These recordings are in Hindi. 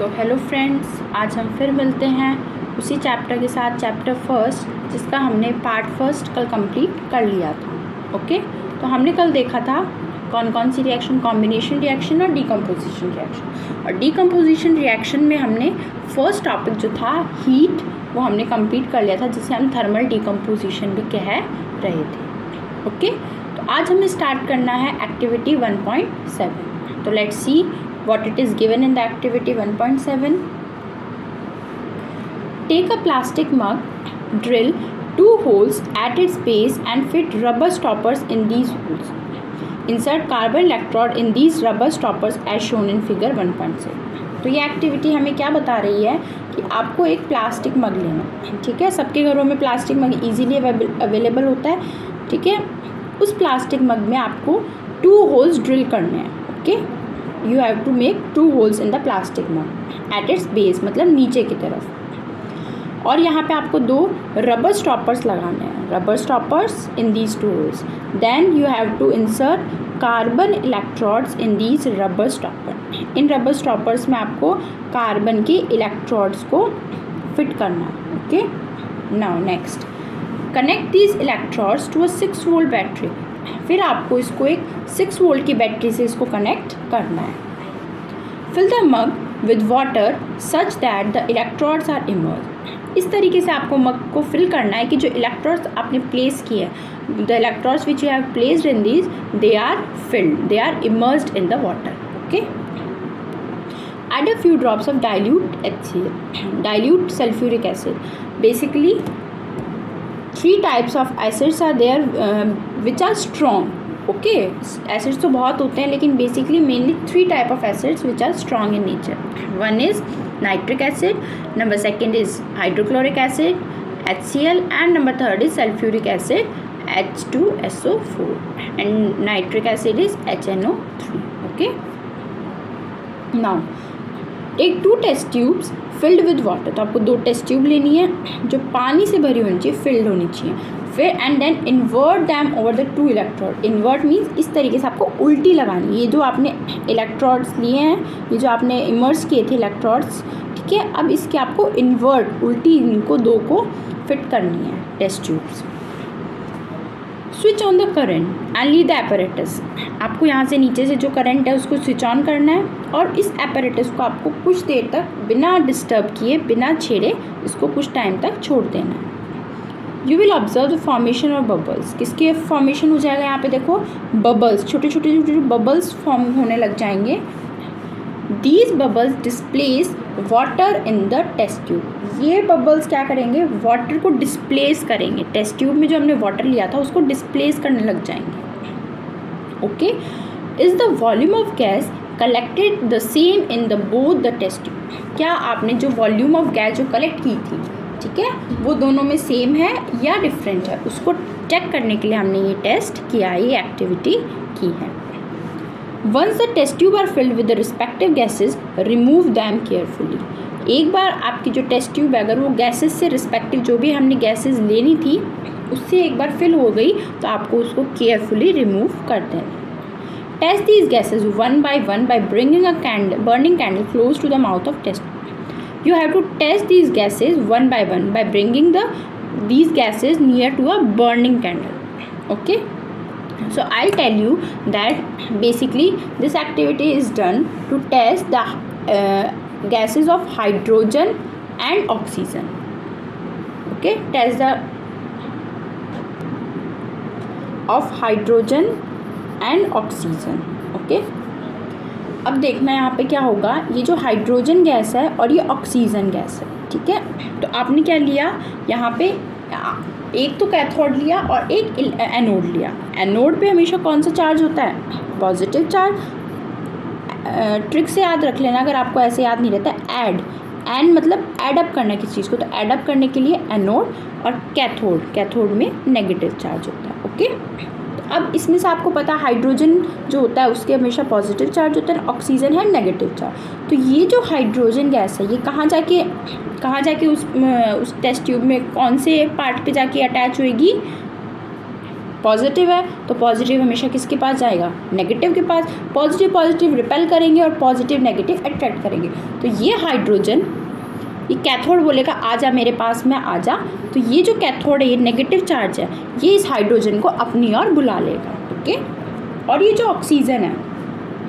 हेलो फ्रेंड्स, आज हम फिर मिलते हैं उसी चैप्टर के साथ, चैप्टर फर्स्ट, जिसका हमने पार्ट फर्स्ट कल कंप्लीट कर लिया था। ओके, तो हमने कल देखा था कौन कौन सी रिएक्शन, कॉम्बिनेशन रिएक्शन और डीकम्पोजिशन रिएक्शन। और डीकम्पोजिशन रिएक्शन में हमने फर्स्ट टॉपिक जो था हीट, वो हमने कंप्लीट कर लिया था, जिसे हम थर्मल डीकम्पोजिशन भी कह रहे थे। ओके, तो आज हमें स्टार्ट करना है एक्टिविटी 1.7। तो let's see what it is given in the activity 1.7. Take a plastic mug, drill 2 holes at its base and fit rubber stoppers in these holes. Insert carbon electrode in these rubber stoppers as shown in figure 1.7. तो ये एक्टिविटी हमें क्या बता रही है कि आपको एक प्लास्टिक मग लेना है। ठीक है, सबके घरों में प्लास्टिक मग इजीली अवेलेबल होता है। ठीक है, उस प्लास्टिक मग में आपको 2 होल्स ड्रिल करने हैं। Okay, you have to make 2 holes in the plastic mug at its base, मतलब नीचे की तरफ। और यहाँ पे आपको 2 रबर स्टॉपर्स लगाने हैं, rubber stoppers in these 2 holes. Then you have to insert carbon electrodes in these rubber stopper. In rubber stoppers में आपको कार्बन के इलेक्ट्रोड्स को फिट करना है। Okay, now next, connect these electrodes to a 6 volt battery. फिर आपको इसको एक 6 वोल्ट की बैटरी से इसको कनेक्ट करना है। Fill the mug with water such that the electrodes are immerse. इस तरीके से आपको मग को फिल करना है कि जो इलेक्ट्रोड्स आपने प्लेस किए हैं, the electrodes which you have placed in these, they are filled, they are immersed in the water. Okay, add a few drops of dilute HCl, dilute sulfuric acid. Basically 3 types of acids are there which are strong. Okay, acids तो बहुत होते हैं, लेकिन basically mainly 3 type of acids which are strong in nature. One is nitric acid, number second is hydrochloric acid HCl, and number third is sulphuric acid H2SO4, and nitric acid is HNO3। Okay, now take 2 test tubes filled with water. तो आपको 2 टेस्ट ट्यूब लेनी है जो पानी से भरी होनी चाहिए, फिल्ड होनी चाहिए। फिर and then invert them over the 2 electrode. Invert means इस तरीके से आपको उल्टी लगानी है। ये जो आपने इलेक्ट्रोड्स लिए हैं, ये जो आपने इमर्स किए थे इलेक्ट्रोड्स, ठीक है, अब इसके आपको इन्वर्ट, उल्टी इनको 2 को फिट करनी है test tubes. Switch on the current and leave the apparatus. आपको यहाँ से नीचे से जो करंट है उसको स्विच ऑन करना है, और इस एपरेटस को आपको कुछ देर तक बिना डिस्टर्ब किए, बिना छेड़े, इसको कुछ टाइम तक छोड़ देना है। You will observe the formation of bubbles. किसके फॉर्मेशन हो जाएगा? यहाँ पे देखो, बबल्स, छोटे छोटे छोटे बबल्स फॉर्म होने लग जाएंगे। These bubbles displace water in the test tube. ये बबल्स क्या करेंगे? वाटर को डिस्प्लेस करेंगे। टेस्ट ट्यूब में जो हमने वाटर लिया था उसको डिस्प्लेस करने लग जाएंगे। Okay, is the volume of gas collected the same in the both the test tube. क्या आपने जो वॉल्यूम ऑफ गैस जो कलेक्ट की थी, ठीक है, वो दोनों में सेम है या डिफरेंट है, उसको चेक करने के लिए हमने ये टेस्ट किया, ये एक्टिविटी की है। Once the test tube are filled with the respective gases, remove them carefully. एक बार आपकी जो टेस्ट ट्यूब है, अगर वो गैसेज से रिस्पेक्टिव जो भी हमने गैसेज लेनी थी उससे एक बार फिल हो गई, तो आपको उसको केयरफुली रिमूव कर देना। Test these gases one by bringing a burning candle close to the mouth of test. You have to test these gases one by bringing these gases near to a burning candle. Okay, so I'll tell you that basically this activity is done to test the gases of hydrogen and oxygen. Okay, test the of hydrogen and oxygen. Okay, अब देखना यहाँ पे क्या होगा। ये जो हाइड्रोजन गैस है और ये ऑक्सीजन गैस है, ठीक है। तो आपने क्या लिया यहाँ पे? एक तो कैथोड लिया और एक एनोड लिया। एनोड पे हमेशा कौन सा चार्ज होता है? Positive charge. ट्रिक से याद रख लेना, अगर आपको ऐसे याद नहीं रहता। एड मतलब एड अप करना किसी चीज़ को, तो एड अप करने के लिए एनोड, और कैथोड में नेगेटिव चार्ज होता है। ओके, अब इसमें से आपको पता है हाइड्रोजन जो होता है उसके हमेशा पॉजिटिव चार्ज होता है, ऑक्सीजन है नेगेटिव चार्ज। तो ये जो हाइड्रोजन गैस है ये कहाँ जाके उस टेस्ट ट्यूब में कौन से पार्ट पे जाके अटैच होएगी? पॉजिटिव है तो पॉजिटिव हमेशा किसके पास जाएगा, नेगेटिव के पास। पॉजिटिव पॉजिटिव रिपेल करेंगे और पॉजिटिव नेगेटिव अट्रैक्ट करेंगे। तो ये हाइड्रोजन, ये कैथोड बोलेगा आजा मेरे पास में आजा, तो ये जो कैथोड है ये नेगेटिव चार्ज है, ये इस हाइड्रोजन को अपनी ओर बुला लेगा। ओके, और ये जो ऑक्सीजन है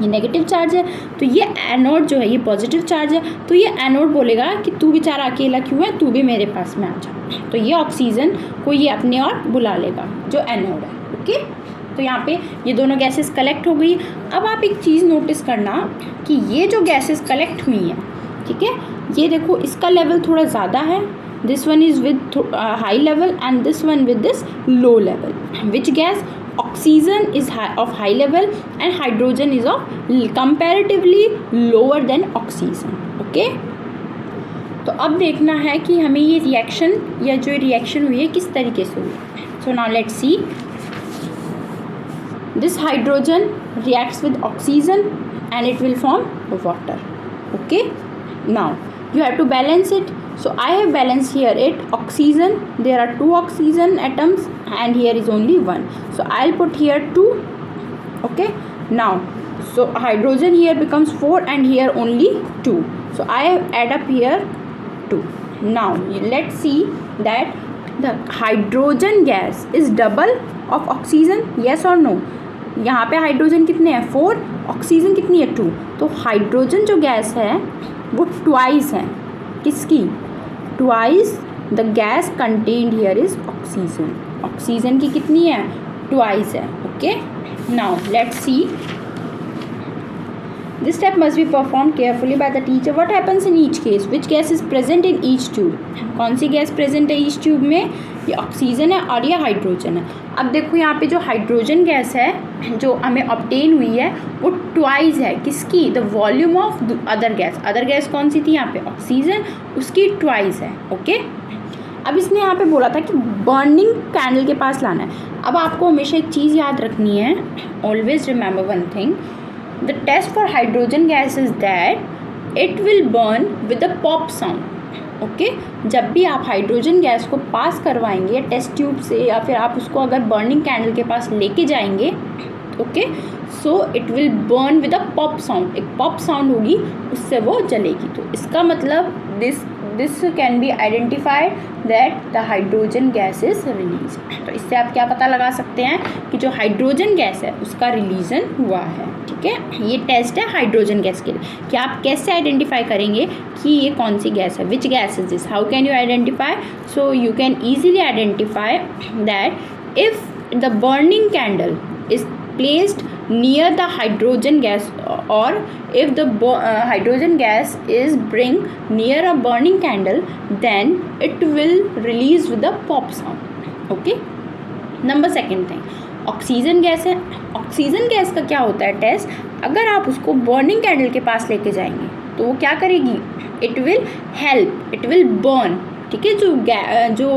ये नेगेटिव चार्ज है, तो ये एनोड जो है ये पॉजिटिव चार्ज है, तो ये एनोड बोलेगा कि तू बेचारा अकेला क्यों है, तू भी मेरे पास में आ जा। तो ये ऑक्सीजन को ये अपने और बुला लेगा जो एनोड है। ओके, तो यहाँ पे ये दोनों गैसेस कलेक्ट हो गई। अब आप एक चीज़ नोटिस करना कि ये जो गैसेस कलेक्ट हुई हैं, ठीक है, ये देखो इसका लेवल थोड़ा ज़्यादा है, this one is with high level and this one with this low level. Which gas? Oxygen is of high level and hydrogen is of comparatively lower than oxygen. Okay? तो अब देखना है कि हमें ये रिएक्शन या जो रिएक्शन हुई है किस तरीके से हुई। So now let's see. This hydrogen reacts with oxygen and it will form water. Okay? Now you have to balance it. So I have balanced here it oxygen. There are 2 oxygen atoms and here is only 1. So I'll put here 2. Okay. Now so hydrogen here becomes 4 and here only 2. So I add up here 2. Now let's see that the hydrogen gas is double of oxygen. Yes or no? यहाँ पे हाइड्रोजन कितने हैं 4, ऑक्सीजन कितनी है 2। तो हाइड्रोजन जो गैस है वो ट्वाइस है किसकी, twice the gas contained here is oxygen. Oxygen की कितनी है, ट्वाइस है। Okay, now let's C, this step must be perform carefully by the teacher. What happens in each case, which gas is present in each tube. कौन सी गैस प्रेजेंट है ईच ट्यूब में, ये ऑक्सीजन है और ये हाइड्रोजन है। अब देखो यहाँ पे जो हाइड्रोजन गैस है जो हमें ऑब्टेन हुई है वो ट्वाइस है किसकी, the volume of other gas. Other gas कौन सी थी यहाँ पे, ऑक्सीजन, उसकी ट्वाइस है। ओके, अब इसने यहाँ पे बोला था कि बर्निंग कैंडल के पास लाना है। अब आपको हमेशा एक चीज़ याद रखनी है, always remember one thing, the test for hydrogen gas is that it will burn with a pop sound. Okay, जब भी आप हाइड्रोजन गैस को पास करवाएंगे टेस्ट ट्यूब से या फिर आप उसको अगर बर्निंग कैंडल के पास लेके जाएंगे, okay, so it will burn with a pop sound, एक पॉप साउंड होगी उससे वो जलेगी। तो इसका मतलब this can be identified that the hydrogen gas is release. तो इससे आप क्या पता लगा सकते हैं कि जो हाइड्रोजन गैस है उसका रिलीजन हुआ है। ठीक है, ये टेस्ट है हाइड्रोजन गैस के लिए कि आप कैसे आइडेंटिफाई करेंगे कि ये कौन सी गैस है, which gas is this, how can you identify. So you can easily identify that if the burning candle is placed near the hydrogen gas or if the hydrogen gas is bring near a burning candle, then it will release with a pop sound. Okay, number second thing, oxygen gas है। ऑक्सीजन गैस का क्या होता है टेस्ट, अगर आप उसको बर्निंग कैंडल के पास लेके जाएंगे तो वो क्या करेगी, it will help, it will burn. ठीक है, जो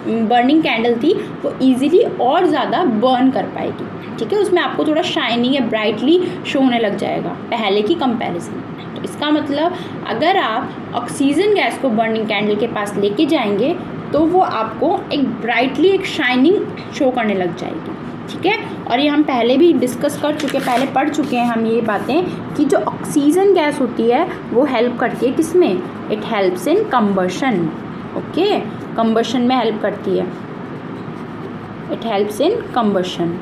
बर्निंग कैंडल थी वो इजीली और ज़्यादा बर्न कर पाएगी। ठीक है, उसमें आपको थोड़ा शाइनिंग या ब्राइटली शो होने लग जाएगा पहले की कंपैरिजन। तो इसका मतलब अगर आप ऑक्सीजन गैस को बर्निंग कैंडल के पास लेके जाएंगे तो वो आपको एक ब्राइटली एक शाइनिंग शो करने लग जाएगी। ठीक है, और ये हम पहले भी डिस्कस कर चुके, पहले पढ़ चुके हैं हम ये बातें कि जो ऑक्सीजन गैस होती है वो हेल्प करती है किसमें, it helps in combustion. Okay, combustion में हेल्प करती है, इट हेल्प्स इन कंबशन।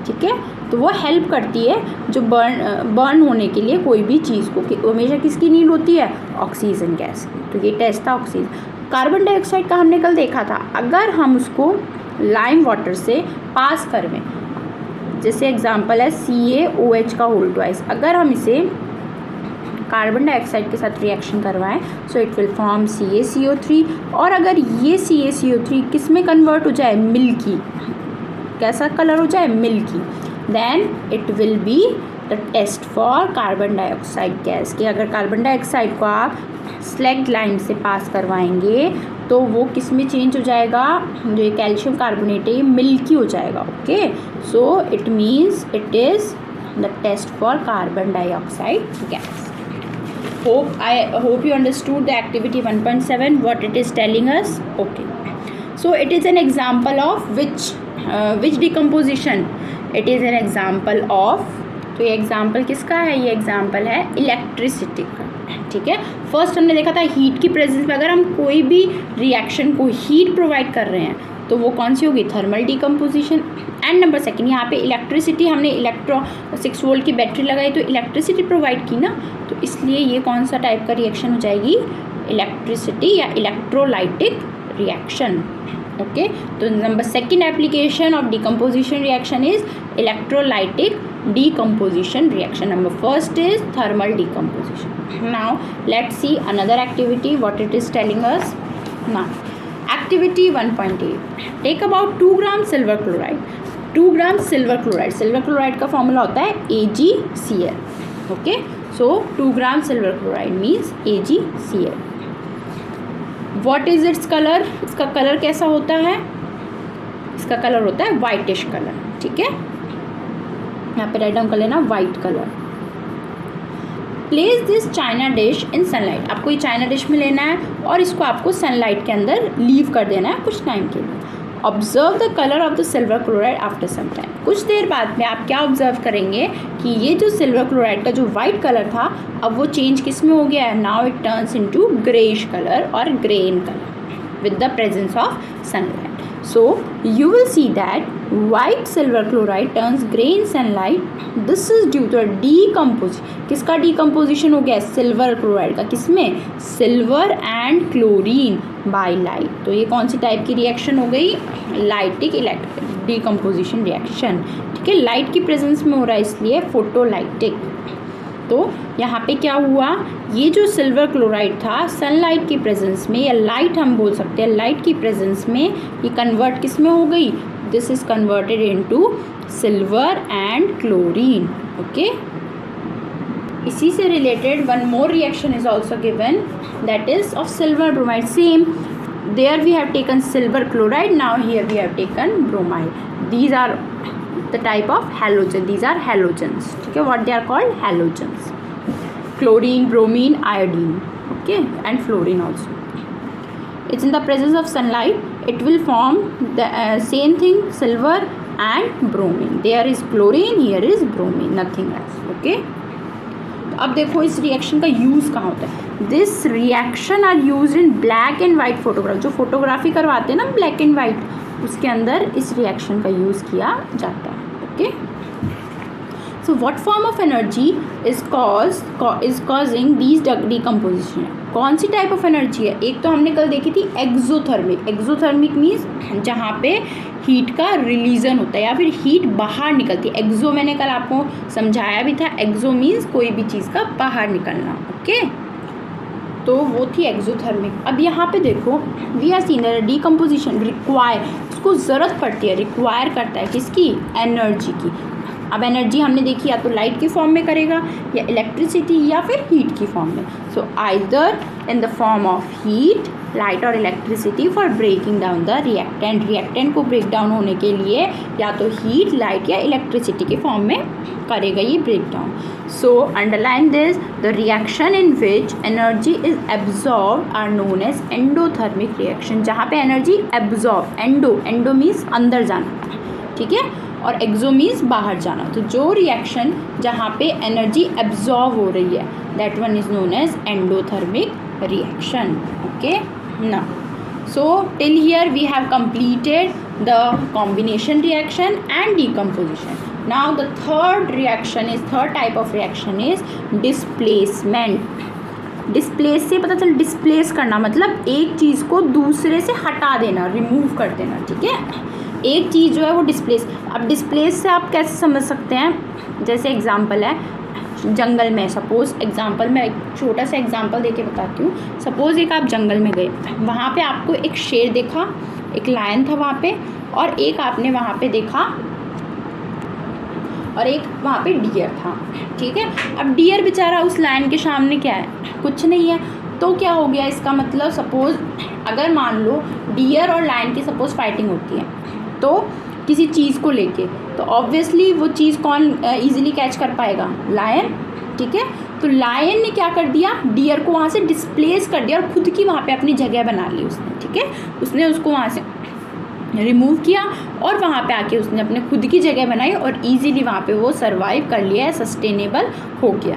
ठीक है, तो वो हेल्प करती है जो बर्न होने के लिए कोई भी चीज़ को, कि हमेशा किसकी नीड होती है, ऑक्सीजन गैस की। तो ये टेस्ट था ऑक्सीजन। कार्बन डाइऑक्साइड का हमने कल देखा था, अगर हम उसको लाइम वाटर से पास करवें, जैसे एग्जांपल है CaOH का होल ट्वाइस, अगर हम इसे कार्बन डाइऑक्साइड के साथ रिएक्शन करवाएं सो इट विल फॉर्म CaCO3, और अगर ये CaCO3 किस में कन्वर्ट हो जाए, मिल्की, कैसा कलर हो जाए, milky, then it will be the test for carbon dioxide gas. कि अगर कार्बन डाइऑक्साइड को आप स्लैग्ड लाइम से पास करवाएंगे तो वो किस में चेंज हो जाएगा, जो कैल्शियम कार्बोनेट है ये मिल्की हो जाएगा। Okay, so it means it is the test for carbon dioxide gas. Hope you understood the activity 1.7 what it is telling us. Okay, so it is an example of which which decomposition? It is an example of, तो ये एग्जाम्पल किसका है? ये एग्जाम्पल है इलेक्ट्रिसिटी का, ठीक है। फर्स्ट हमने देखा था हीट की प्रेजेंस में अगर हम कोई भी रिएक्शन को हीट प्रोवाइड कर रहे हैं तो वो कौन सी होगी? Thermal decomposition. And number second, यहाँ पे इलेक्ट्रिसिटी, हमने 6 वोल्ट की बैटरी लगाई तो इलेक्ट्रिसिटी प्रोवाइड की ना, तो इसलिए ये कौन सा टाइप का रिएक्शन हो जाएगी? इलेक्ट्रिसिटी या इलेक्ट्रोलाइटिक रिएक्शन। ओके, तो number second application of decomposition reaction is electrolytic decomposition reaction. Number first is thermal decomposition. Now let's see another activity what it is telling us. Now activity 1.8, take about 2 gram silver chloride. 2 gram silver chloride, silver chloride का फॉर्मूला होता है AgCl. okay, so 2 gram silver chloride means AgCl. what is its color? इसका कलर कैसा होता है? इसका कलर होता है whitish कलर, ठीक है। यहाँ पे राइट डाउन कर लेना white colour. Place this China dish in sunlight, आपको ये चाइना डिश में लेना है और इसको आपको सनलाइट के अंदर लीव कर देना है कुछ टाइम के लिए। Observe the colour of the silver chloride after some time, कुछ देर बाद में आप क्या ऑब्जर्व करेंगे कि ये जो सिल्वर क्लोराइड का जो वाइट कलर था अब वो चेंज किस में हो गया है? Now it turns into greyish colour और green colour with the presence of sunlight. So you will see that white silver chloride turns grey in sunlight. This is due to a decomposition. किसका decomposition हो गया? सिल्वर क्लोराइड का, किसमें? Silver and chlorine by light. तो ये कौन सी टाइप की रिएक्शन हो गई? लाइटिक डिकम्पोजिशन रिएक्शन, ठीक है। लाइट की प्रेजेंस में हो रहा है इसलिए फोटोलाइटिक। तो यहाँ पे क्या हुआ? ये जो सिल्वर क्लोराइड था सनलाइट की प्रेजेंस में, या लाइट हम बोल सकते हैं, लाइट की प्रेजेंस में ये कन्वर्ट किस में हो गई? This is converted into silver and chlorine. Okay, इसी से related one more reaction is also given, that is of silver bromide. Same, there we have taken silver chloride, now here we have taken bromide. These are the type of halogen, these are halogens, ठीक है। what they are called? halogens. chlorine, bromine, iodine, okay, and fluorine also. it's in the presence of sunlight it will form the same thing, silver and bromine. there is chlorine, here is bromine, nothing else. okay, अब देखो इस रिएक्शन का यूज़ कहाँ होता है? This reaction are use in black and white photograph, जो फोटोग्राफी करवाते हैं ना ब्लैक एंड वाइट, उसके अंदर इस रिएक्शन का यूज़ किया जाता है। Okay, so what form of energy is causing these decomposition? कौन सी टाइप ऑफ एनर्जी है? एक तो हमने कल देखी थी एक्सोथर्मिक। एक्सोथर्मिक मीन्स जहाँ पे हीट का रिलीजन होता है या फिर हीट बाहर निकलती है। एक्सो मैंने कल आपको समझाया भी था, एक्सो मीन्स कोई भी चीज़ का बाहर निकलना। ओके, तो वो थी एक्सोथर्मिक। अब यहाँ पे देखो, we are seen decomposition require, उसको ज़रूरत पड़ती है, रिक्वायर करता है किसकी? एनर्जी की। अब एनर्जी हमने देखी या तो लाइट की फॉर्म में करेगा या इलेक्ट्रिसिटी या फिर हीट की फॉर्म में। So either in the form of heat, light और electricity for breaking down the reactant. Reactant को ब्रेक डाउन होने के लिए या तो हीट, लाइट या इलेक्ट्रिसिटी के फॉर्म में करेगा ये break down. So underline this, the reaction in which energy is absorb are known as endothermic reaction. जहाँ पे एनर्जी एब्जॉर्ब, एंडो मीन्स अंदर जाना, ठीक है, और एक्सो मीन्स बाहर जाना। तो जो रिएक्शन जहाँ पे एनर्जी एब्जॉर्ब हो रही है that one is known as endothermic reaction. Okay, now so till here we have completed the combination reaction and decomposition. now the third type of reaction is displacement. Displace से पता चल, डिस्प्लेस करना मतलब एक चीज़ को दूसरे से हटा देना, रिमूव कर देना, ठीक है। एक चीज़ जो है वो डिस्प्लेस। अब डिस्प्लेस से आप कैसे समझ सकते हैं? जैसे एग्जांपल है जंगल में, सपोज़ एग्जांपल मैं एक छोटा सा एग्जांपल देके बताती हूँ। सपोज़ एक आप जंगल में गए, वहाँ पे आपको एक शेर देखा, एक लायन था वहाँ पे, और एक आपने वहाँ पे देखा और एक वहाँ पे डियर था, ठीक है। अब डियर बेचारा उस लायन के सामने क्या है? कुछ नहीं है। तो क्या हो गया इसका मतलब? सपोज़ अगर मान लो डियर और लायन की सपोज़ फाइटिंग होती है तो किसी चीज़ को लेके, तो ऑब्वियसली वो चीज़ कौन ईजिली कैच कर पाएगा? लायन, ठीक है। तो लायन ने क्या कर दिया? डियर को वहाँ से डिस्प्लेस कर दिया और खुद की वहाँ पे अपनी जगह बना ली उसने, ठीक है। उसने उसको वहाँ से रिमूव किया और वहाँ पे आके उसने अपने खुद की जगह बनाई और इजीली वहाँ पे वो सर्वाइव कर लिया है, सस्टेनेबल हो गया,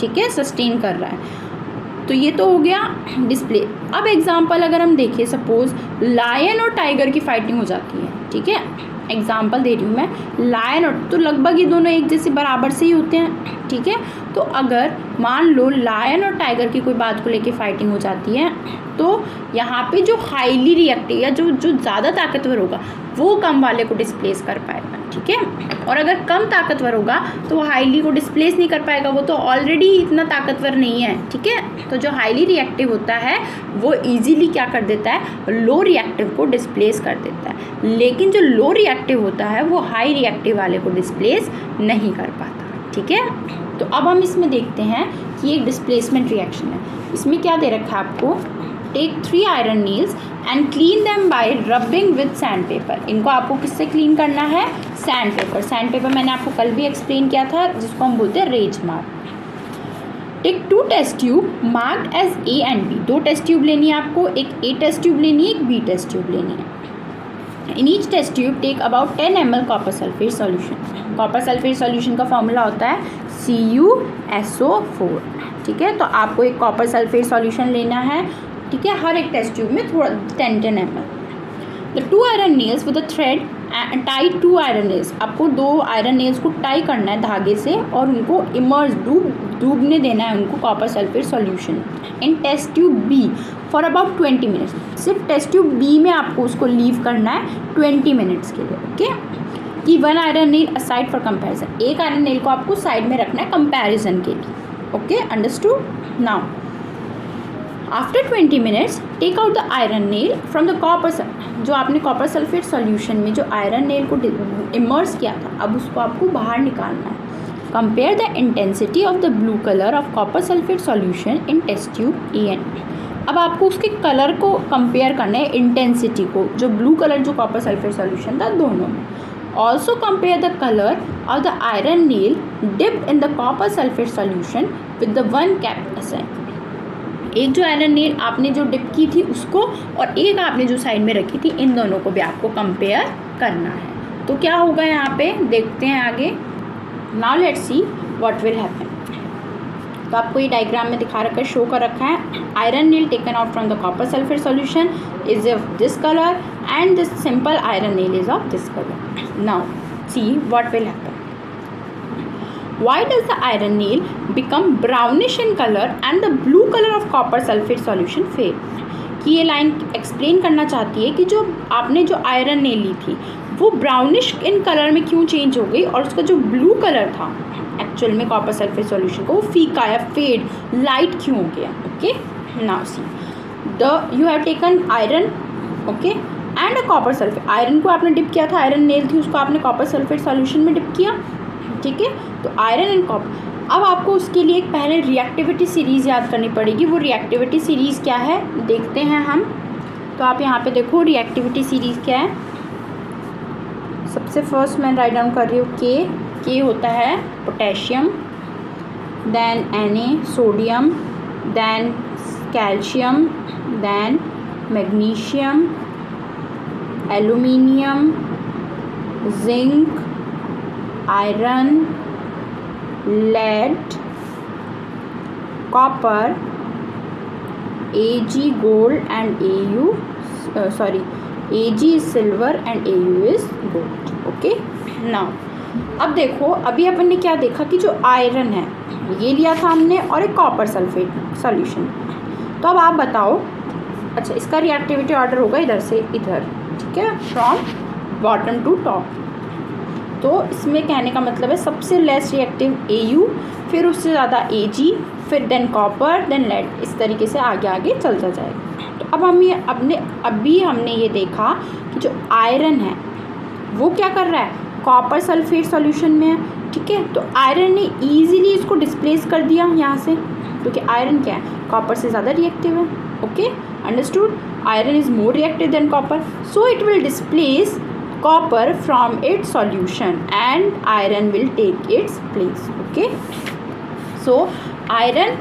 ठीक है, सस्टेन कर रहा है। तो ये तो हो गया डिस्प्ले। अब एग्जांपल अगर हम देखें, सपोज लायन और टाइगर की फाइटिंग हो जाती है, ठीक है, एग्जांपल दे रही हूँ मैं, लायन और, तो लगभग ये दोनों एक जैसे बराबर से ही होते हैं, ठीक है। तो अगर मान लो लायन और टाइगर की कोई बात को लेके फाइटिंग हो जाती है, तो यहाँ पे जो हाईली रिएक्टिव या जो ज़्यादा ताकतवर होगा वो कम वाले को डिस्प्लेस कर पाएगा, ठीक है। और अगर कम ताकतवर होगा तो वो हाईली को डिस्प्लेस नहीं कर पाएगा, वो तो ऑलरेडी इतना ताकतवर नहीं है, ठीक है। तो जो हाईली रिएक्टिव होता है वो इजीली क्या कर देता है, लो रिएक्टिव को डिस्प्लेस कर देता है, लेकिन जो लो रिएक्टिव होता है वो हाई रिएक्टिव वाले को डिस्प्लेस नहीं कर पाता, ठीक है। तो अब हम इसमें देखते हैं कि एक डिस्प्लेसमेंट रिएक्शन है। इसमें क्या दे रखा है आपको, take 3 iron nails and clean them by rubbing with sandpaper. इनको आपको किससे क्लीन करना है, सैंड पेपर। सैंड पेपर मैंने आपको कल भी एक्सप्लेन किया था, जिसको हम बोलते हैं raise mark. Take 2 test tube marked as A and B. 2 test tube लेनी है आपको, एक ए टेस्ट ट्यूब लेनी है, एक बी टेस्ट ट्यूब लेनी है। In each test tube take about 10 ml copper sulphate solution. Copper sulphate solution का फॉर्मूला होता है CuSO4, ठीक है। तो आपको एक कॉपर सल्फेट सॉल्यूशन लेना है, ठीक है, हर एक टेस्ट ट्यूब में थोड़ा 10 ml। The 2 iron nails with the thread tie 2 iron nails. आपको 2 आयरन नेल्स को टाई करना है धागे से और उनको इमर्ज डूबने देना है उनको copper sulphate solution in test tube B for about 20 minutes. सिर्फ टेस्ट ट्यूब बी में आपको उसको लीव करना है 20 मिनट्स के लिए, ओके। कि 1 iron nail aside for comparison. एक आयरन नेल को आपको साइड में रखना है कंपैरिजन के लिए, okay, understood. Now after 20 minutes take out the iron nail from the copper. जो आपने कॉपर सल्फेट सॉल्यूशन में जो आयरन नेल को इमर्स किया था, अब उसको आपको बाहर निकालना है। Compare the intensity of the blue colour of copper sulphate solution in test tube A and B. अब आपको उसके कलर को कंपेयर करना है, इंटेंसिटी को, जो ब्लू कलर जो कॉपर सल्फेट सॉल्यूशन था दोनों में। Also compare the colour of the iron nail dipped in the copper sulphate solution with the one capped aside. एक जो आयरन नेल आपने जो डिप की थी उसको और एक आपने जो साइड में रखी थी, इन दोनों को भी आपको कंपेयर करना है। तो क्या होगा यहाँ पे, देखते हैं आगे। Now let's see what will happen. तो आपको ये डायग्राम में दिखा रखा है, शो कर रखा है। Iron nail taken out from the copper sulphate solution is of this colour and this simple iron nail is of this colour. Now see what will happen. Why does the iron nail become brownish in color and the blue color of copper sulfate solution fade? कि ये लाइन एक्सप्लेन करना चाहती है कि जो आपने जो आयरन नेल ली थी वो ब्राउनिश इन कलर में क्यों चेंज हो गई और उसका जो ब्लू कलर था एक्चुअल में कॉपर सल्फेट सॉल्यूशन को, वो फीका या फेड लाइट क्यों हो गया, okay. Now see the you have taken iron, okay, and a copper sulphate. Iron को आपने डिप किया था, आयरन नेल थी उसको आपने कॉपर सल्फेट सॉल्यूशन में डिप किया, ठीक है। तो आयरन एंड कॉपर। अब आपको उसके लिए एक पहले रिएक्टिविटी सीरीज़ याद करनी पड़ेगी। वो रिएक्टिविटी सीरीज़ क्या है देखते हैं हम। तो आप यहाँ पे देखो रिएक्टिविटी सीरीज़ क्या है। सबसे फर्स्ट मैं राइट डाउन कर रही हूँ के होता है potassium, then Na sodium, then calcium, then magnesium, aluminium, zinc, iron, lead, copper, Ag gold and Au Ag is silver and Au is gold, okay। now अब देखो, अभी अपन ने क्या देखा कि जो आयरन है ये लिया था हमने और एक कॉपर सल्फेट सॉल्यूशन। तो अब आप बताओ, अच्छा इसका रिएक्टिविटी ऑर्डर होगा इधर से इधर, ठीक है, फ्रॉम बॉटम टू टॉप। तो इसमें कहने का मतलब है सबसे लेस रिएक्टिव Au, फिर उससे ज़्यादा Ag, फिर देन कॉपर, देन लेड, इस तरीके से आगे आगे चलता जाएगा। तो अब हम ये अभी हमने ये देखा कि जो आयरन है वो क्या कर रहा है, कॉपर सल्फेट सॉल्यूशन में है, ठीक है। तो आयरन ने ईजिली इसको डिस्प्लेस कर दिया यहाँ से, क्योंकि आयरन क्या है, कॉपर से ज़्यादा रिएक्टिव है, okay, understood. Iron is more reactive than copper, so it will displace copper from its solution and iron will take its place, okay। so iron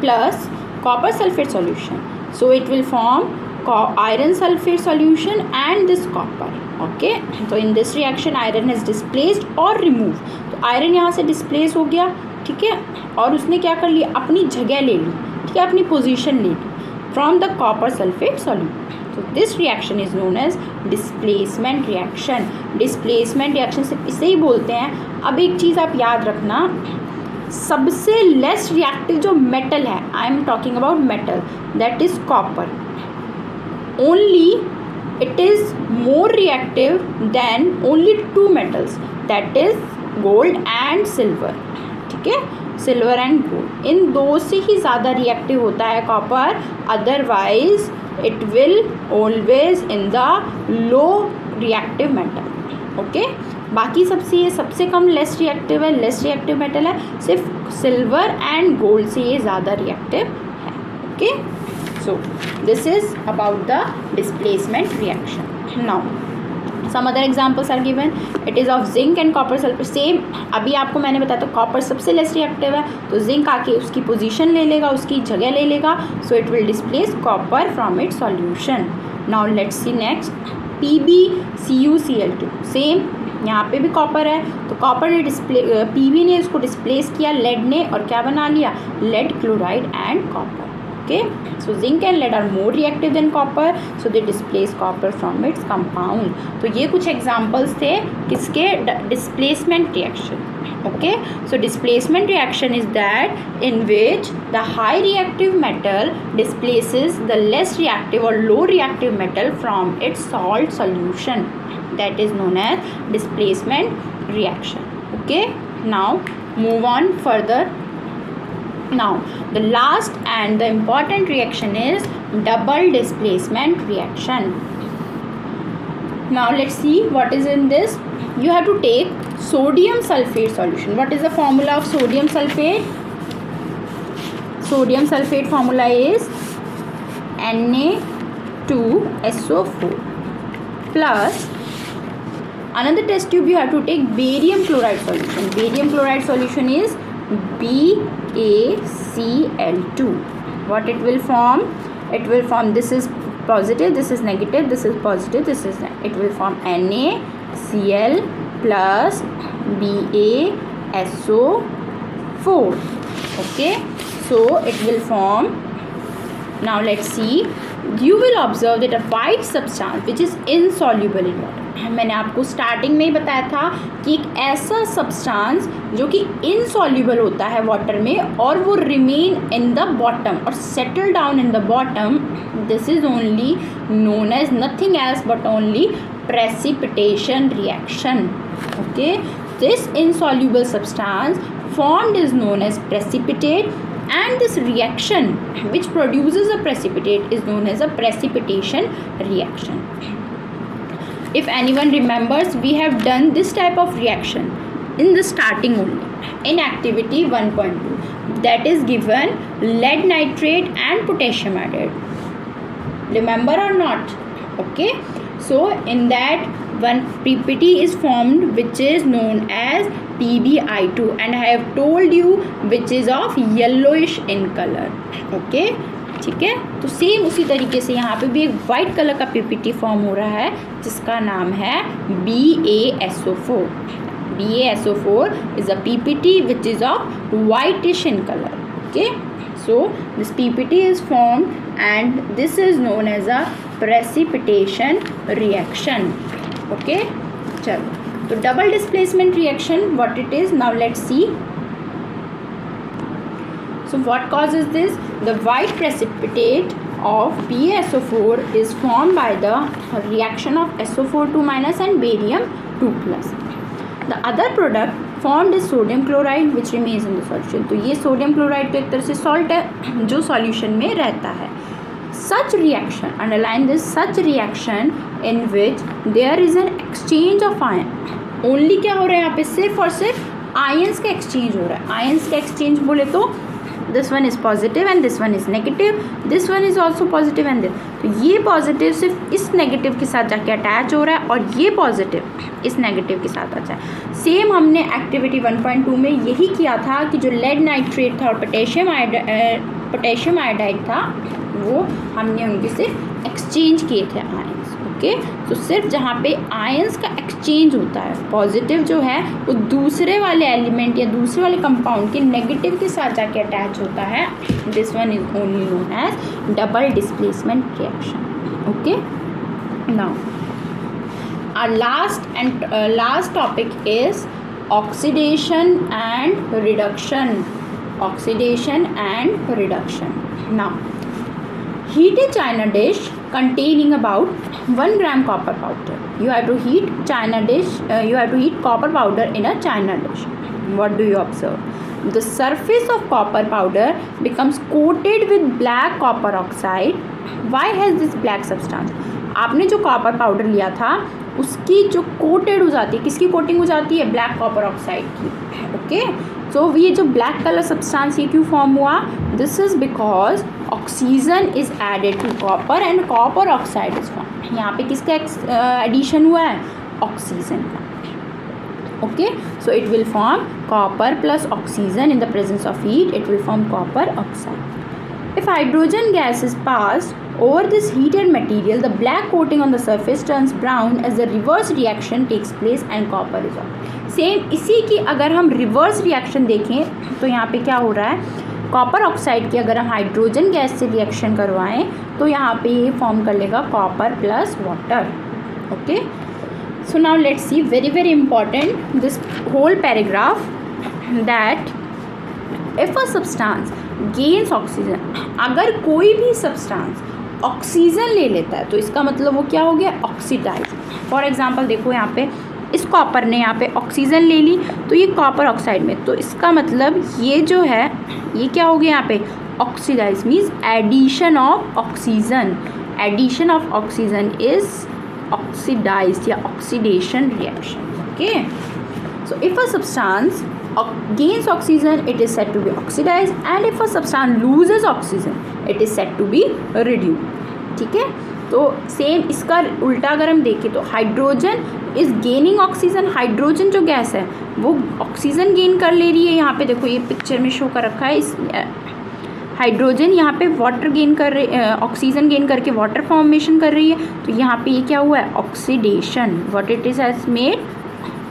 plus copper sulfate solution, so it will form iron sulfate solution and this copper. Okay, so in this reaction iron is displaced or removed. तो iron यहाँ से displace हो गया, ठीक है, और उसने क्या कर लिया, अपनी जगह ले ली, ठीक है, अपनी पोजीशन ले ली from the copper sulfate solution. So this reaction is known as displacement reaction. Displacement reaction सिर्फ इसे ही बोलते हैं. अब एक चीज़ आप याद रखना, सबसे लेस रिएक्टिव जो मेटल है, I am talking about metal, that is copper. Only it is more reactive than only two metals, that is gold and silver. ठीक है, सिल्वर एंड गोल्ड, इन दो से ही ज़्यादा रिएक्टिव होता है copper. Otherwise it will always in the low reactive metal. Okay, बाकी सबसे ये सबसे कम लेस रिएक्टिव है, लेस रिएक्टिव मेटल है, सिर्फ सिल्वर एंड गोल्ड से ये ज़्यादा रिएक्टिव है. Okay, so this is about the displacement reaction. Now some other examples are given. It is of zinc and copper sulfate. Same, अभी आपको मैंने बताया, तो कॉपर सबसे लेस रिएक्टिव है, तो जिंक आके उसकी पोजीशन ले लेगा, उसकी जगह ले लेगा, सो it will displace copper from its solution. Now let's C next, PbCuCl2. Same, यहाँ पे भी कॉपर है, तो कॉपर ने Pb ने उसको डिस्प्लेस किया लेड ने, और क्या बना लिया, lead chloride and copper. Okay, so zinc and lead are more reactive than copper, so they displace copper from its compound. तो ये कुछ examples थे किसके, displacement reaction. Okay, so displacement reaction is that in which the high reactive metal displaces the less reactive or low reactive metal from its salt solution. That is known as displacement reaction. Okay, now move on further. Now the last and the important reaction is double displacement reaction. Now let's see what is in this. You have to take sodium sulfate solution. What is the formula of sodium sulfate? Sodium sulfate formula is Na2SO4 plus another test tube. You have to take barium chloride solution. Barium chloride solution is BaCl2. What it will form? It will form, this is positive, this is negative, this is positive, this is it will form NaCl plus BaSO4. Okay, so it will form. Now let's see. You will observe that a white substance which is insoluble in water. मैंने आपको स्टार्टिंग में ही बताया था कि एक ऐसा सब्सटेंस जो कि इनसॉल्युबल होता है वाटर में, और वो रिमेन इन द बॉटम और settle down in the bottom, this is only known as nothing else but only precipitation reaction. Okay, this insoluble substance formed is known as precipitate, and this reaction which produces a precipitate is known as a precipitation reaction. If anyone remembers, we have done this type of reaction in the starting only in activity 1.2, that is given lead nitrate and potassium iodide. Remember or not? Okay, so in that one PPT is formed which is known as PbI2, and I have told you which is of yellowish in color. Okay, ठीक है, तो सेम उसी तरीके से यहाँ पे भी एक वाइट कलर का PPT फॉर्म हो रहा है जिसका नाम है BaSO4. BaSO4 is a PPT which is of whitish in color. Okay, so this PPT is formed and this is known as a precipitation reaction. Okay, चलो, तो double displacement reaction what it is, now let's see. So what causes this? The white precipitate of BaSO4 is formed by the reaction of SO4 2- and barium 2+. The other product formed is sodium chloride which remains in the solution. तो ये sodium chloride तो एक तरह से salt है जो solution में रहता है. Such reaction, underline this, such reaction in which there is an exchange of ion. Only क्या हो रहा है यहाँ पे, सिर्फ और सिर्फ ions का exchange हो रहा है. ions का exchange बोले तो this one is positive and this one is negative, this one is also positive and this. तो ये positive सिर्फ इस negative के साथ जाके attach हो रहा है और ये positive इस negative के साथ अच्छा है. सेम हमने activity 1.2 में यही किया था कि जो lead nitrate था और potassium iodide था, वो हमने उनकी सिर्फ एक्सचेंज किए थे आयंस। ओके, तो सिर्फ जहाँ पे आयंस का एक्सचेंज होता है, पॉजिटिव जो है वो दूसरे वाले एलिमेंट या दूसरे वाले कंपाउंड के नेगेटिव के साथ जाके अटैच होता है, this one is only known as double displacement reaction. Okay, now our last topic is oxidation and reduction. Oxidation and reduction. Now, heat a china dish containing about 1 gram copper powder. You have to heat china dish. You have to heat copper powder in a china dish. What do you observe? The surface of copper powder becomes coated with black copper oxide. Why has this black substance? आपने जो कॉपर पाउडर लिया था उसकी जो कोटेड हो जाती है, किसकी कोटिंग हो जाती है? ब्लैक कॉपर ऑक्साइड की। ओके, सो ये जो ब्लैक कलर सब्सटेंस ये क्यों फॉर्म हुआ? This is because oxygen is added to copper and copper oxide is form. यहाँ पे किसका एडिशन हुआ है? ऑक्सीजन का। Okay, so it will form copper plus oxygen in the presence of heat, it will form copper oxide. If hydrogen gas is passed over this heated material, the black coating on the surface turns brown as the reverse reaction takes place and copper is off. Same इसी की अगर हम रिवर्स रिएक्शन देखें तो यहाँ पे क्या हो रहा है? कॉपर ऑक्साइड की अगर हम हाइड्रोजन गैस से रिएक्शन करवाएं तो यहाँ पे ये फॉर्म कर लेगा copper plus water. Okay, so now let's see very important this whole paragraph that if a substance gains oxygen, अगर कोई भी सब्सटेंस ऑक्सीजन ले लेता है तो इसका मतलब वो क्या हो गया? ऑक्सीडाइज. फॉर एग्जांपल देखो यहाँ पे इस कॉपर ने यहाँ पे ऑक्सीजन ले ली तो ये कॉपर ऑक्साइड में, तो इसका मतलब ये जो है ये क्या हो गया यहाँ पे? Oxidise means addition of oxygen. Addition of oxygen is oxidise या oxidation reaction. Okay, so if a substance gains oxygen it is said to be oxidized, and if a substance loses oxygen it is said to be reduced. ठीक है, तो सेम इसका उल्टा अगर हम देखें तो hydrogen is gaining oxygen. Hydrogen जो गैस है वो ऑक्सीजन गेन कर ले रही है. यहाँ पे देखो ये पिक्चर में शो कर रखा है, इस हाइड्रोजन यहाँ पे वाटर गेन कर रही, ऑक्सीजन गेन करके वाटर फॉर्मेशन कर रही है. तो यहाँ पे ये क्या हुआ है? Oxidation. What it is has made?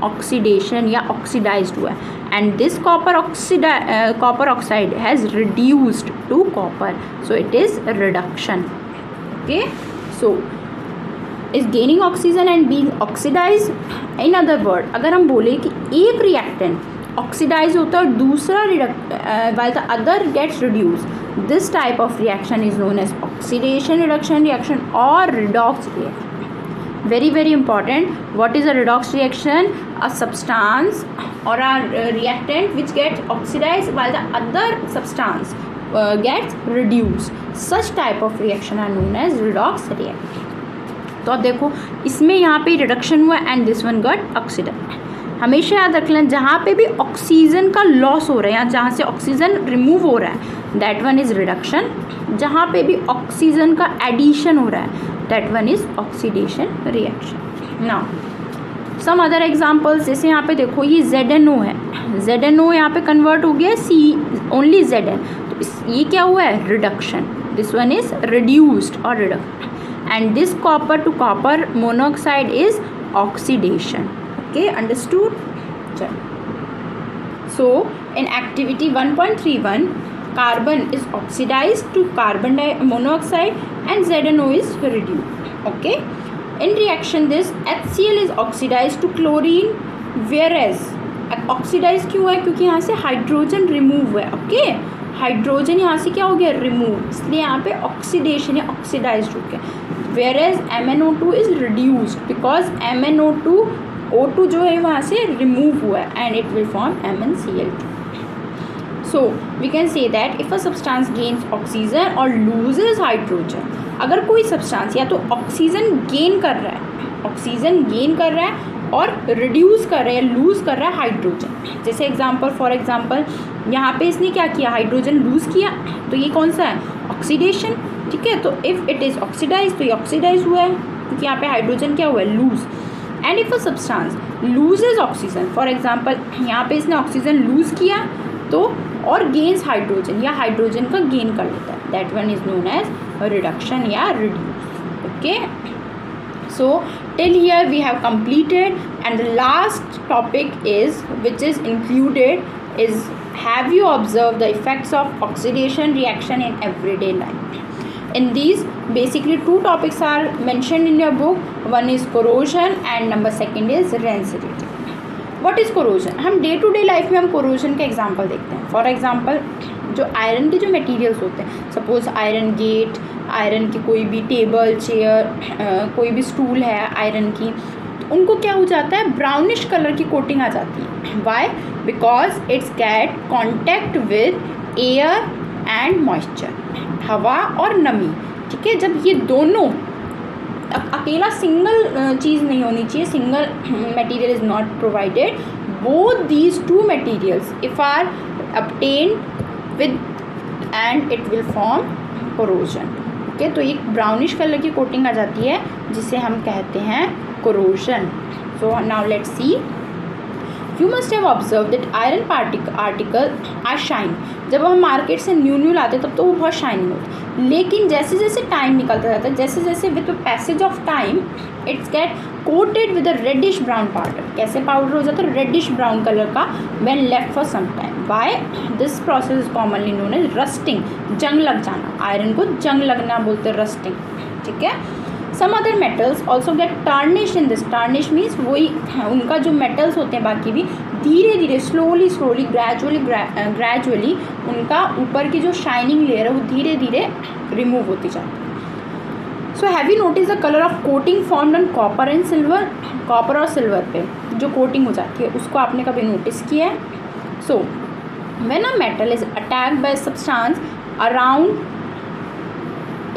Oxidation या ऑक्सीडाइज्ड हुआ है. and this copper oxide has reduced to copper, so it is a reduction. Okay, so is gaining oxygen and being oxidized. in other word अगर हम बोले कि एक reactant oxidize होता है और दूसरा while the other gets reduced, this type of reaction is known as oxidation reduction reaction or redox reaction. Very important. What is a redox reaction? A substance or a reactant which gets oxidized while the other substance gets reduced. Such type of reaction are known as redox reaction. तो अब देखो इसमें यहाँ पे रिडक्शन हुआ and this one got oxidized. हमेशा याद रख लें जहाँ पे भी ऑक्सीजन का लॉस हो रहा है या जहाँ से ऑक्सीजन रिमूव हो रहा है दैट वन इज़ रिडक्शन. जहाँ पे भी ऑक्सीजन का एडिशन हो रहा है that one is oxidation reaction. Now some other examples, जैसे यहाँ पे देखो ये ZNO है, ZNO यहाँ पे कन्वर्ट हो गया C ओनली Zn, तो ये क्या हुआ है? Reduction. This one is reduced और reduction. And this copper to copper monoxide is oxidation. Okay, understood? चलो, so in activity 1.31 carbon is oxidized to carbon monoxide and ZNO is reduced. Okay, in reaction this HCl is oxidized to chlorine, whereas oxidized क्यों है? क्योंकि यहाँ से हाइड्रोजन रिमूव हुआ है. ओके, हाइड्रोजन यहाँ से क्या हो गया? रिमूव, इसलिए यहाँ पे ऑक्सीडेशन या ऑक्सीडाइज्ड हो गया. whereas MnO2 is reduced because O2 जो है वहाँ से रिमूव हुआ है and it will form MnCl2. So we can say that if a substance gains oxygen or loses hydrogen, अगर कोई सब्सटेंस या तो ऑक्सीजन गेन कर रहा है और रिड्यूस कर रहा है, लूज़ कर रहा है हाइड्रोजन. जैसे फॉर एग्जांपल यहाँ पे इसने क्या किया? हाइड्रोजन लूज़ किया, तो ये कौन सा है? ऑक्सीडेशन. ठीक है, तो इफ़ इट इज़ ऑक्सीडाइज तो ये ऑक्सीडाइज हुआ है क्योंकि यहाँ पे हाइड्रोजन क्या हुआ है? Lose. And if a substance loses oxygen, for example यहाँ पे इसने ऑक्सीजन लूज़ किया तो और गेन्स हाइड्रोजन या हाइड्रोजन का गेन कर लेता है, that one is known as reduction या reduce. Okay, so till here we have completed, and the last topic is, which is included, is have you observed the effects of oxidation reaction in everyday life? In these, basically two topics are mentioned in your book. One is corrosion and number second is rancidity. What is corrosion? हम डे टू डे लाइफ में हम कोरोजन के एग्जांपल देखते हैं. फॉर एग्जांपल, जो आयरन के जो मटेरियल्स होते हैं, सपोज आयरन गेट, आयरन की कोई भी टेबल, चेयर, कोई भी स्टूल है आयरन की, तो उनको क्या हो जाता है, ब्राउनिश कलर की कोटिंग आ जाती है. Why? Because it's get contact with air and moisture, हवा और नमी. ठीक है, जब ये दोनों, अकेला सिंगल चीज़ नहीं होनी चाहिए, single material is not provided. Both these two materials if are obtained with, and it will form corrosion. Okay, तो एक ब्राउनिश कलर की कोटिंग आ जाती है जिसे हम कहते हैं corrosion. So now let's see. You must have observed that iron article are shiny. जब हम मार्केट से न्यू लाते हैं तब तो वो बहुत शाइनिंग होती है, लेकिन जैसे जैसे टाइम निकलता जाता है, जैसे जैसे with the passage of time it's get coated with a reddish brown powder. कैसे पाउडर हो जाता है? रेडिश ब्राउन कलर का when left for some time. By this process is commonly known as rusting. जंग लग जाना, आयरन को जंग लगना बोलते हैं, रस्टिंग. ठीक है. Some other metals also get tarnish in this. Tarnish means वही उनका जो मेटल्स होते हैं बाकी भी धीरे धीरे, स्लोली ग्रेजुअली उनका ऊपर की जो शाइनिंग लेयर है वो धीरे धीरे रिमूव होती जाती है. So have you notice the colour of coating formed on copper and silver? Copper और सिल्वर पे जो कोटिंग हो जाती है उसको आपने कभी नोटिस किया है? So when a metal is attacked by substance around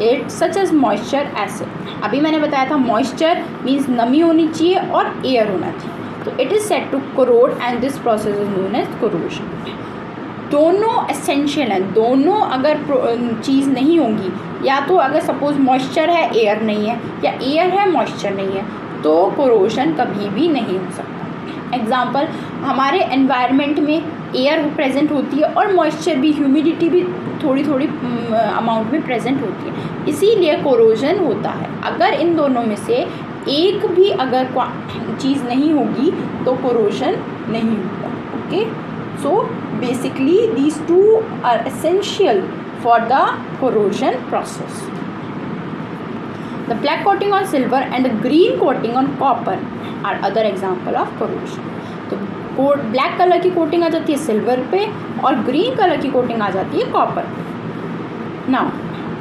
it such as moisture, acid. अभी मैंने बताया था मॉइस्चर मीन्स नमी होनी चाहिए और एयर होना चाहिए. तो it is set to corrode and this process is known as corrosion. दोनों एसेंशियल हैं. दोनों अगर चीज़ नहीं होंगी, या तो अगर सपोज मॉइस्चर है एयर नहीं है, या एयर है मॉइस्चर नहीं है, तो कोरोजन कभी भी नहीं हो सकता. एग्जाम्पल, हमारे एनवायरनमेंट में एयर प्रेजेंट होती है और मॉइस्चर भी, ह्यूमिडिटी भी थोड़ी थोड़ी अमाउंट में प्रेजेंट होती है, इसीलिए कोरोजन होता है. अगर इन दोनों में से एक भी अगर चीज़ नहीं होगी तो कोरोजन नहीं होगा. Okay, so basically these two are essential for the corrosion process. The black coating on silver and the green coating on copper are other example of corrosion. तो ब्लैक कलर की कोटिंग आ जाती है सिल्वर पे और ग्रीन कलर की कोटिंग आ जाती है कॉपर. नाउ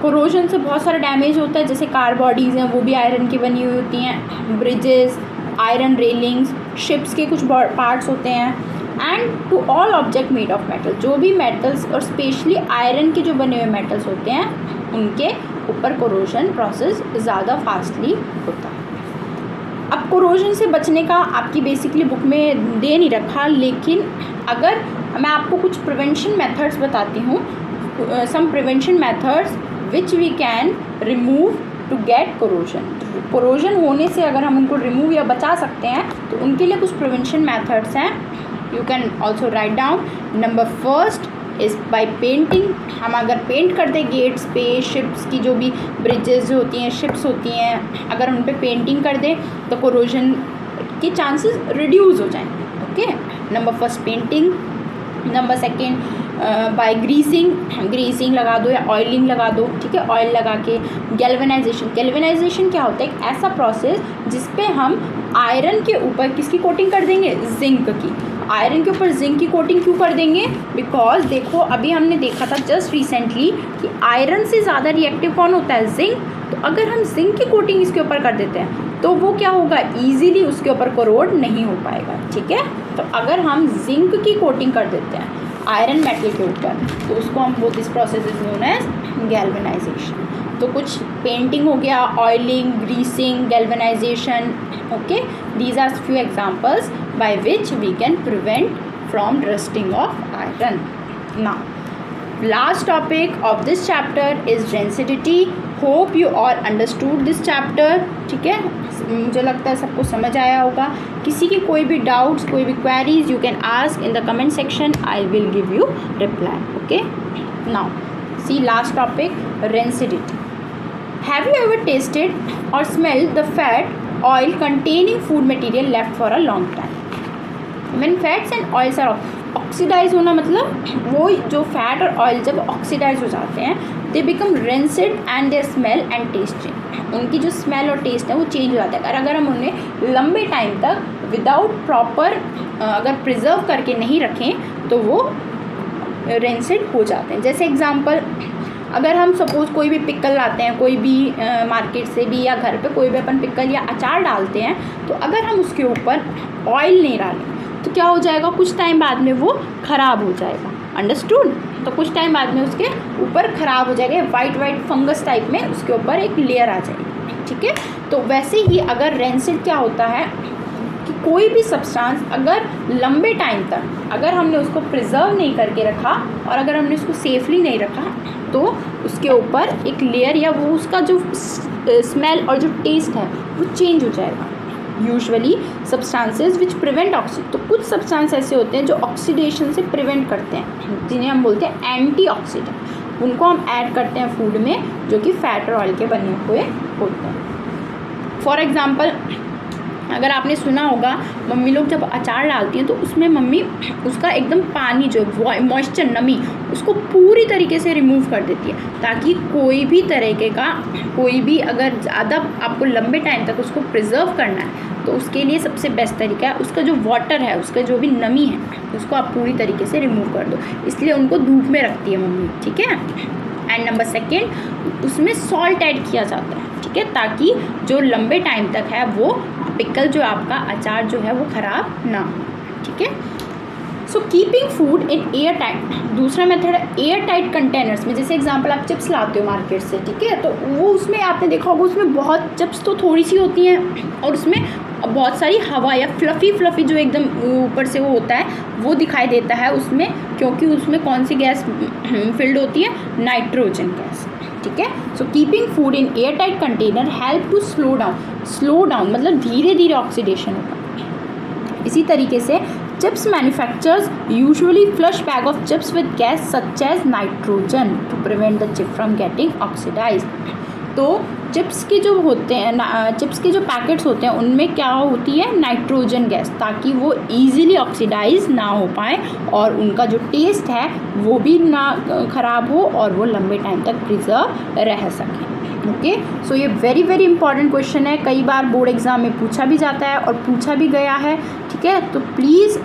कोरोजन से बहुत सारा डैमेज होता है, जैसे कार बॉडीज़ हैं वो भी आयरन की बनी हुई होती हैं, ब्रिजेस, आयरन रेलिंग्स, शिप्स के कुछ पार्ट्स होते हैं, and to all object made of metal. जो भी मेटल्स और स्पेशली आयरन के जो बने हुए मेटल्स होते हैं उनके ऊपर कोरोजन प्रोसेस ज़्यादा फास्टली होता है. अब कोरोजन से बचने का आपकी बेसिकली बुक में दे नहीं रखा, लेकिन अगर मैं आपको कुछ प्रिवेंशन मेथड्स बताती हूँ, some prevention methods which we can remove to get corrosion. Corrosion होने से अगर हम उनको रिमूव या बचा सकते हैं तो उनके लिए कुछ प्रिवेंशन मेथड्स हैं. You can also write down. Number first is by painting. हम अगर पेंट कर दें गेट्स पे, शिप्स की जो भी ब्रिजेस होती हैं, शिप्स होती हैं, अगर उन पर पेंटिंग कर दें तो कोरोजन के चांसेस रिड्यूस हो जाएंगे. Okay, number first painting. Number second by greasing लगा दो या ऑयलिंग लगा दो. ठीक है, ऑयल लगा के. गैल्वेनाइजेशन क्या होता है? एक ऐसा प्रोसेस जिस पे हम आयरन के ऊपर किसकी कोटिंग कर देंगे? जिंक की. आयरन के ऊपर जिंक की कोटिंग क्यों कर देंगे? बिकॉज देखो, अभी हमने देखा था जस्ट रिसेंटली कि आयरन से ज़्यादा रिएक्टिव कौन होता है? जिंक. तो अगर हम जिंक की कोटिंग इसके ऊपर कर देते हैं तो वो क्या होगा? ईजीली उसके ऊपर कोरोड नहीं हो पाएगा. ठीक है, तो अगर हम जिंक की कोटिंग कर देते हैं आयरन मेटल के ऊपर तो उसको हम बोलते, this process is known as galvanization. तो कुछ पेंटिंग हो गया, oiling, greasing, galvanization. Okay, these are few examples by which we can prevent from rusting of iron. Now last topic of this chapter is rancidity. Hope you all understood this chapter. ठीक है, मुझे लगता है सबको समझ आया होगा. किसी की कोई भी डाउट्स, कोई भी queries, you can ask in the comment section. I will give you reply. Okay, now see last topic, rancidity. Have you ever tasted और smell the fat oil containing food material left for a long time? When fats and oils are oxidise होना मतलब वो जो फैट और ऑयल जब ऑक्सीडाइज हो जाते हैं they become rancid and their smell and taste change, उनकी जो स्मेल और टेस्ट है वो चेंज हो जाता है। अगर हम उन्हें लंबे टाइम तक विदाउट प्रॉपर अगर प्रिजर्व करके नहीं रखें तो वो रेंसिड हो जाते हैं। जैसे एग्जांपल, अगर हम सपोज़ कोई भी पिकल लाते हैं, कोई भी मार्केट से भी या घर पे कोई भी अपन पिकल या अचार डालते हैं, तो अगर हम उसके ऊपर ऑयल नहीं डालें तो क्या हो जाएगा, कुछ टाइम बाद में वो ख़राब हो जाएगा। अंडरस्टूड? तो कुछ टाइम बाद में उसके ऊपर ख़राब हो जाएगा, वाइट वाइट फंगस टाइप में उसके ऊपर एक लेयर आ जाएगी। ठीक है, तो वैसे ही अगर रेंसिड क्या होता है कि कोई भी सब्सटेंस अगर लंबे टाइम तक अगर हमने उसको प्रिजर्व नहीं करके रखा और अगर हमने उसको सेफली नहीं रखा तो उसके ऊपर एक लेयर या वो उसका जो स्मेल और जो टेस्ट है वो चेंज हो जाएगा। Usually substances which prevent oxidation, तो कुछ सब्सटेंस ऐसे होते हैं जो ऑक्सीडेशन से प्रिवेंट करते हैं, जिन्हें हम बोलते हैं एंटीऑक्सीडेंट। उनको हम ऐड करते हैं फूड में जो कि फैट और ऑयल के बने हुए होते हैं। फॉर एग्ज़ाम्पल, अगर आपने सुना होगा मम्मी लोग जब अचार डालती हैं तो उसमें मम्मी उसका एकदम पानी जो मॉइस्चर नमी उसको पूरी तरीके से रिमूव कर देती है, ताकि कोई भी तरीके का कोई भी अगर ज़्यादा आपको लंबे टाइम तक उसको प्रिजर्व करना है तो उसके लिए सबसे बेस्ट तरीका है उसका जो वाटर है, उसका जो भी नमी है उसको आप पूरी तरीके से रिमूव कर दो। इसलिए उनको धूप में रखती है मम्मी। ठीक है। एंड नंबर सेकेंड, उसमें सॉल्ट ऐड किया जाता है। ठीक है, ताकि जो लंबे टाइम तक है वो पिकल जो आपका अचार जो है वो ख़राब ना हो। ठीक है। So keeping food in air tight, दूसरा मेथड है एयर टाइट कंटेनर्स में। जैसे एग्जांपल, आप चिप्स लाते हो मार्केट से, ठीक है, तो वो उसमें आपने देखा होगा उसमें बहुत चिप्स तो थोड़ी सी होती हैं और उसमें बहुत सारी हवा या फ्लफ़ी जो एकदम ऊपर से वो होता है वो दिखाई देता है उसमें, क्योंकि उसमें कौन सी गैस फिल्ड होती है, नाइट्रोजन गैस। ठीक है। So keeping food in airtight container help to slow down मतलब धीरे धीरे ऑक्सीडेशन होगा। इसी तरीके से chips manufacturers usually flush bag of chips with gas such as nitrogen to prevent the chip from getting oxidized. तो चिप्स के जो होते हैं चिप्स के जो पैकेट्स होते हैं उनमें क्या होती है, नाइट्रोजन गैस, ताकि वो ईजिली ऑक्सीडाइज ना हो पाए और उनका जो टेस्ट है वो भी ना ख़राब हो और वो लंबे टाइम तक प्रिजर्व रह सके। ओके, सो ये वेरी वेरी इंपॉर्टेंट क्वेश्चन है, कई बार बोर्ड एग्जाम में पूछा भी जाता है और पूछा भी गया है। ठीक है, तो प्लीज़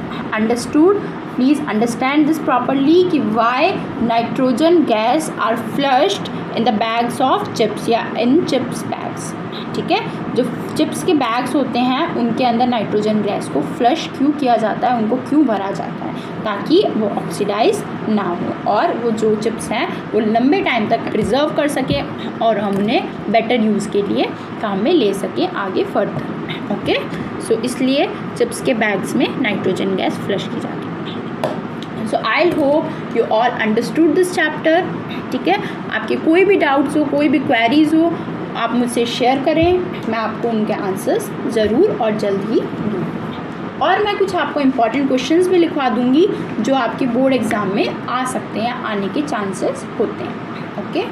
अंडरस्टैंड दिस प्रॉपरली कि why nitrogen gas are flushed in the bags of chips या इन चिप्स बैग्स। ठीक है, जो चिप्स के बैग्स होते हैं उनके अंदर नाइट्रोजन गैस को फ्लश क्यों किया जाता है, उनको क्यों भरा जाता है, ताकि वो ऑक्सीडाइज ना हो और वो जो चिप्स हैं वो लंबे टाइम तक प्रिजर्व कर सके और हम उन्हें बेटर यूज़ के लिए काम में ले सकें आगे फर्दर। ओके, सो इसलिए चिप्स के बैग्स में नाइट्रोजन गैस फ्लश की जाती है। So I hope you all understood this chapter. ठीक है, आपके कोई भी डाउट्स हो, कोई भी क्वेरीज हो, आप मुझसे शेयर करें, मैं आपको उनके आंसर्स ज़रूर और जल्द ही दूँगी। और मैं कुछ आपको इम्पॉर्टेंट क्वेश्चंस भी लिखवा दूँगी जो आपके बोर्ड एग्ज़ाम में आ सकते हैं, आने के चांसेस होते हैं। Okay,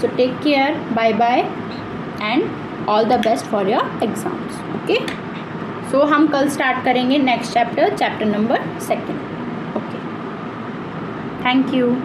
so take care, bye bye and all the best for your exams. Okay, so हम कल स्टार्ट करेंगे next chapter number 2। Okay, thank you.